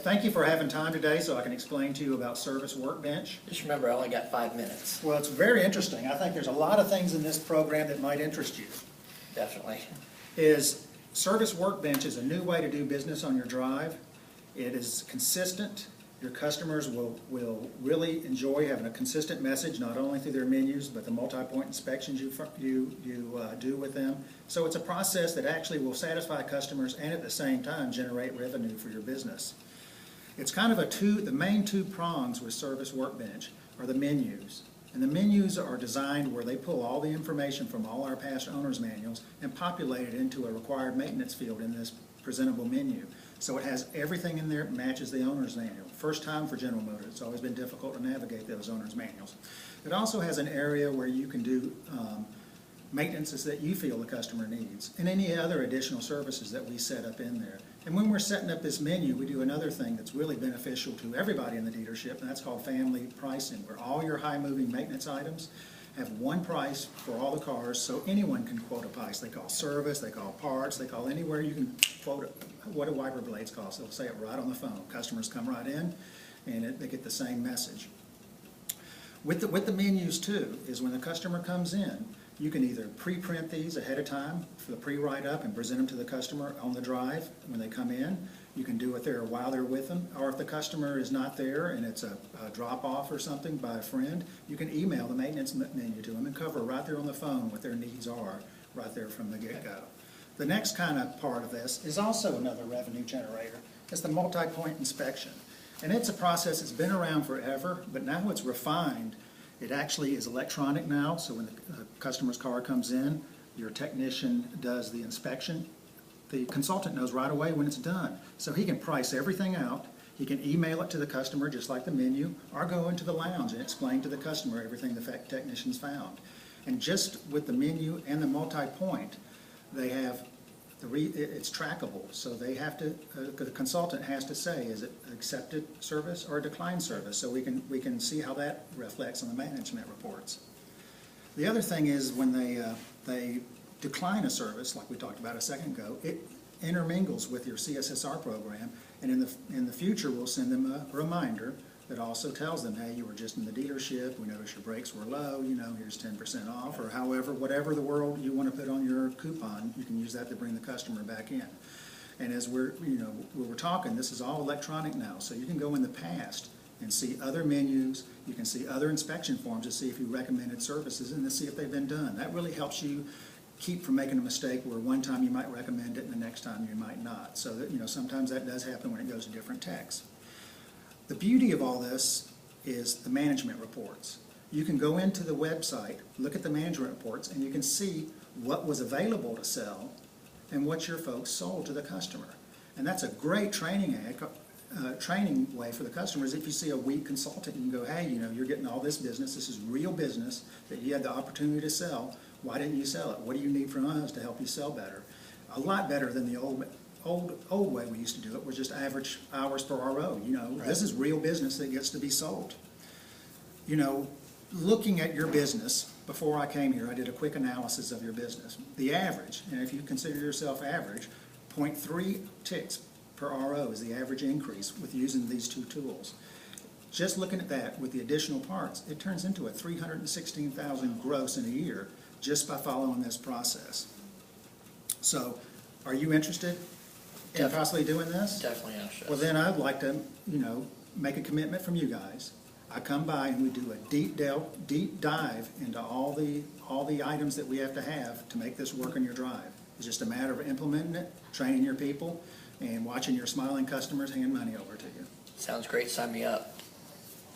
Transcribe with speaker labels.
Speaker 1: Thank you for having time today so I can explain to you about Service Workbench.
Speaker 2: Just remember, I only got 5 minutes.
Speaker 1: Well, it's very interesting. I think there's a lot of things in this program that might interest you.
Speaker 2: Definitely.
Speaker 1: Service Workbench is a new way to do business on your drive. It is consistent. Your customers will really enjoy having a consistent message, not only through their menus, but the multi-point inspections you do with them. So it's a process that actually will satisfy customers and at the same time generate revenue for your business. It's kind of the main two prongs with Service Workbench are the menus. And the menus are designed where they pull all the information from all our past owner's manuals and populate it into a required maintenance field in this presentable menu. So it has everything in there that matches the owner's manual. First time for General Motors. It's always been difficult to navigate those owner's manuals. It also has an area where you can do maintenances that you feel the customer needs and any other additional services that we set up in there. And when we're setting up this menu, we do another thing that's really beneficial to everybody in the dealership, and that's called family pricing, where all your high-moving maintenance items have one price for all the cars, so anyone can quote a price. They call service, they call parts, they call anywhere you can quote what do wiper blades cost. They'll say it right on the phone. Customers come right in, and they get the same message. With the menus, too, is when the customer comes in, you can either pre-print these ahead of time for the pre-write-up and present them to the customer on the drive when they come in. You can do it there while they're with them, or if the customer is not there and it's a drop-off or something by a friend, you can email the maintenance menu to them and cover right there on the phone what their needs are right there from the get-go. The next kind of part of this is also another revenue generator. It's the multi-point inspection. And it's a process that's been around forever, but now it's refined. It actually is electronic now, so when the customer's car comes in, your technician does the inspection. The consultant knows right away when it's done. So he can price everything out, he can email it to the customer just like the menu, or go into the lounge and explain to the customer everything the technician's found. And just with the menu and the multi-point, they have it's trackable, so they have to. The consultant has to say, is it accepted service or declined service? So we can see how that reflects on the management reports. The other thing is when they decline a service, like we talked about a second ago, it intermingles with your CSSR program, and in the future we'll send them a reminder that also tells them, hey, you were just in the dealership, we noticed your brakes were low, here's 10% off, or however, whatever the world you want to put on your coupon, you can use that to bring the customer back in. And as we're talking, this is all electronic now, so you can go in the past and see other menus, you can see other inspection forms to see if you recommended services and to see if they've been done. That really helps you keep from making a mistake where one time you might recommend it and the next time you might not. So that, sometimes that does happen when it goes to different techs. The beauty of all this is the management reports. You can go into the website, look at the management reports, and you can see what was available to sell and what your folks sold to the customer. And that's a great training way for the customers. If you see a weak consultant, you can go, hey, you're getting all this business. This is real business that you had the opportunity to sell. Why didn't you sell it? What do you need from us to help you sell better? A lot better than the old way we used to do it was just average hours per RO.
Speaker 2: Right.
Speaker 1: This is real business that gets to be sold. Looking at your business, before I came here, I did a quick analysis of your business. The average, and if you consider yourself average, 0.3 ticks per RO is the average increase with using these two tools. Just looking at that with the additional parts, it turns into a $316,000 gross in a year just by following this process. So, are you interested in possibly doing this?
Speaker 2: Definitely interested.
Speaker 1: Well, then I'd like to, make a commitment from you guys. I come by and we do a deep dive into all the items that we have to make this work on your drive. It's just a matter of implementing it, training your people, and watching your smiling customers hand money over to you.
Speaker 2: Sounds great. Sign me up.